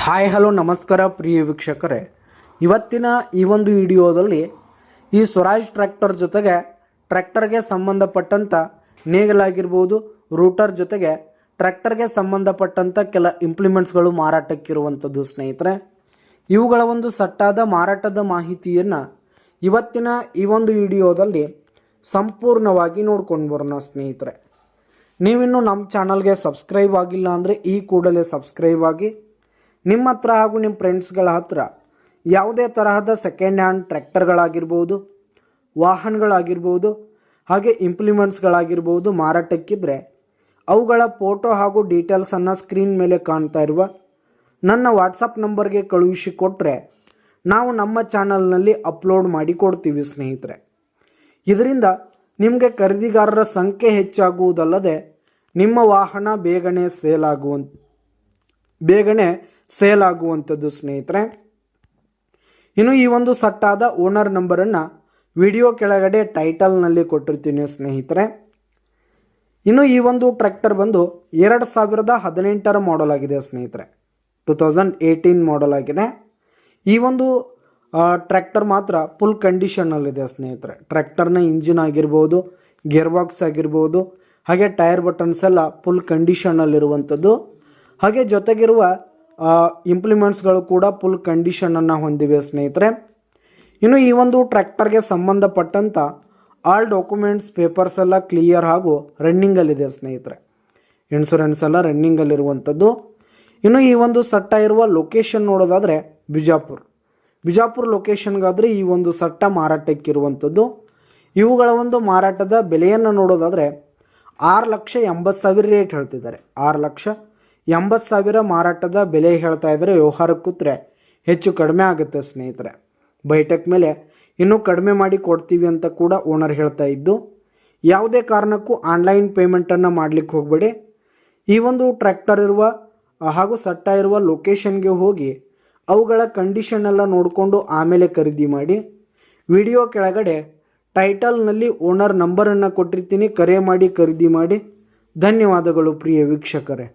Hi hello ನಮಸ್ಕಾರ ಪ್ರಿಯ ವೀಕ್ಷಕರೇ, ಇವತ್ತಿನ ಈ ಒಂದು ವಿಡಿಯೋದಲ್ಲಿ ಈ ಸ್ವರಾಜ್ ಟ್ರ್ಯಾಕ್ಟರ್ ಜೊತೆಗೆ ಟ್ರ್ಯಾಕ್ಟರ್ಗೆ ಸಂಬಂಧಪಟ್ಟಂಥ ನೇಗಲಾಗಿರ್ಬೋದು, ರೂಟರ್ ಜೊತೆಗೆ ಟ್ರ್ಯಾಕ್ಟರ್ಗೆ ಸಂಬಂಧಪಟ್ಟಂಥ ಕೆಲ ಇಂಪ್ಲಿಮೆಂಟ್ಸ್ಗಳು ಮಾರಾಟಕ್ಕಿರುವಂಥದ್ದು ಸ್ನೇಹಿತರೆ. ಇವುಗಳ ಒಂದು ಸಟ್ಟಾದ ಮಾರಾಟದ ಮಾಹಿತಿಯನ್ನು ಇವತ್ತಿನ ಈ ಒಂದು ವಿಡಿಯೋದಲ್ಲಿ ಸಂಪೂರ್ಣವಾಗಿ ನೋಡ್ಕೊಂಡು ಬರೋಣ ಸ್ನೇಹಿತರೆ. ನೀವಿನ್ನೂ ನಮ್ಮ ಚಾನಲ್ಗೆ ಸಬ್ಸ್ಕ್ರೈಬ್ ಆಗಿಲ್ಲ ಅಂದರೆ ಈ ಕೂಡಲೇ ಸಬ್ಸ್ಕ್ರೈಬ್ ಆಗಿ, ನಿಮ್ಮ ಹತ್ರ ಹಾಗೂ ನಿಮ್ಮ ಫ್ರೆಂಡ್ಸ್ಗಳ ಹತ್ರ ಯಾವುದೇ ತರಹದ ಸೆಕೆಂಡ್ ಹ್ಯಾಂಡ್ ಟ್ರ್ಯಾಕ್ಟರ್ಗಳಾಗಿರ್ಬೋದು, ವಾಹನಗಳಾಗಿರ್ಬೋದು, ಹಾಗೆ ಇಂಪ್ಲಿಮೆಂಟ್ಸ್ಗಳಾಗಿರ್ಬೋದು ಮಾರಾಟಕ್ಕಿದ್ರೆ ಅವುಗಳ ಫೋಟೋ ಹಾಗೂ ಡೀಟೇಲ್ಸನ್ನು ಸ್ಕ್ರೀನ್ ಮೇಲೆ ಕಾಣ್ತಾ ಇರುವ ನನ್ನ ವಾಟ್ಸಪ್ ನಂಬರ್ಗೆ ಕಳುಹಿಸಿ ಕೊಟ್ಟರೆ ನಾವು ನಮ್ಮ ಚಾನಲ್ನಲ್ಲಿ ಅಪ್ಲೋಡ್ ಮಾಡಿ ಕೊಡ್ತೀವಿ ಸ್ನೇಹಿತರೆ. ಇದರಿಂದ ನಿಮಗೆ ಖರೀದಿಗಾರರ ಸಂಖ್ಯೆ ಹೆಚ್ಚಾಗುವುದಲ್ಲದೆ ನಿಮ್ಮ ವಾಹನ ಬೇಗನೆ ಸೇಲ್ ಆಗುವಂಥದ್ದು ಸ್ನೇಹಿತರೆ. ಇನ್ನು ಈ ಒಂದು ಸಟ್ಟಾದ ಓನರ್ ನಂಬರನ್ನು ವಿಡಿಯೋ ಕೆಳಗಡೆ ಟೈಟಲ್ನಲ್ಲಿ ಕೊಟ್ಟಿರ್ತೀನಿ ಸ್ನೇಹಿತರೆ. ಇನ್ನು ಈ ಒಂದು ಟ್ರ್ಯಾಕ್ಟರ್ ಬಂದು 2018 ಮಾಡೆಲ್ ಆಗಿದೆ ಸ್ನೇಹಿತರೆ, 2018 ಮಾಡೆಲ್ ಆಗಿದೆ. ಈ ಒಂದು ಟ್ರ್ಯಾಕ್ಟರ್ ಮಾತ್ರ ಫುಲ್ ಕಂಡೀಷನಲ್ಲಿದೆ ಸ್ನೇಹಿತರೆ. ಟ್ರ್ಯಾಕ್ಟರ್ನ ಇಂಜಿನ್ ಆಗಿರ್ಬೋದು, ಗೇರ್ ಬಾಕ್ಸ್ ಆಗಿರ್ಬೋದು, ಹಾಗೆ ಟೈರ್ ಬಟನ್ಸ್ ಎಲ್ಲ ಫುಲ್ ಕಂಡೀಷನಲ್ಲಿರುವಂಥದ್ದು. ಹಾಗೆ ಜೊತೆಗಿರುವ ಇಂಪ್ಲಿಮೆಂಟ್ಸ್ಗಳು ಕೂಡ ಫುಲ್ ಕಂಡೀಷನನ್ನು ಹೊಂದಿವೆ ಸ್ನೇಹಿತರೆ. ಇನ್ನು ಈ ಒಂದು ಟ್ರ್ಯಾಕ್ಟರ್ಗೆ ಸಂಬಂಧಪಟ್ಟಂಥ ಆಲ್ ಡಾಕ್ಯುಮೆಂಟ್ಸ್ ಪೇಪರ್ಸ್ ಎಲ್ಲ ಕ್ಲಿಯರ್ ಹಾಗೂ ರನ್ನಿಂಗಲ್ಲಿದೆ ಸ್ನೇಹಿತರೆ. ಇನ್ಶೂರೆನ್ಸ್ ಎಲ್ಲ ರನ್ನಿಂಗಲ್ಲಿರುವಂಥದ್ದು. ಇನ್ನು ಈ ಒಂದು ಸಟ್ಟ ಇರುವ ಲೊಕೇಶನ್ ನೋಡೋದಾದರೆ ಬಿಜಾಪುರ ಲೊಕೇಶನ್ಗಾದರೆ ಈ ಒಂದು ಸಟ್ಟ ಮಾರಾಟಕ್ಕಿರುವಂಥದ್ದು. ಇವುಗಳ ಒಂದು ಮಾರಾಟದ ಬೆಲೆಯನ್ನು ನೋಡೋದಾದರೆ 6,80,000 ರೇಟ್ ಹೇಳ್ತಿದ್ದಾರೆ. 6,80,000 ಮಾರಾಟದ ಬೆಲೆ ಹೇಳ್ತಾ ಇದ್ದಾರೆ. ವ್ಯವಹಾರಕ್ಕೆ ಕೂತ್ರೆ ಹೆಚ್ಚು ಕಡಿಮೆ ಆಗುತ್ತೆ ಸ್ನೇಹಿತರೆ. ಬೈಟೆಕ್ ಮೇಲೆ ಇನ್ನೂ ಕಡಿಮೆ ಮಾಡಿ ಕೊಡ್ತೀವಿ ಅಂತ ಕೂಡ ಓನರ್ ಹೇಳ್ತಾ ಇದ್ದು, ಯಾವುದೇ ಕಾರಣಕ್ಕೂ ಆನ್ಲೈನ್ ಪೇಮೆಂಟನ್ನು ಮಾಡಲಿಕ್ಕೆ ಹೋಗಬೇಡಿ. ಈ ಒಂದು ಟ್ರ್ಯಾಕ್ಟರ್ ಇರುವ ಹಾಗೂ ಸಟ್ಟ ಇರುವ ಲೊಕೇಶನ್ಗೆ ಹೋಗಿ ಅವುಗಳ ಕಂಡೀಷನ್ ಎಲ್ಲ ನೋಡಿಕೊಂಡು ಆಮೇಲೆ ಖರೀದಿ ಮಾಡಿ. ವಿಡಿಯೋ ಕೆಳಗಡೆ ಟೈಟಲ್ನಲ್ಲಿ ಓನರ್ ನಂಬರನ್ನು ಕೊಟ್ಟಿರ್ತೀನಿ, ಕರೆ ಮಾಡಿ ಖರೀದಿ ಮಾಡಿ. ಧನ್ಯವಾದಗಳು ಪ್ರಿಯ ವೀಕ್ಷಕರೇ.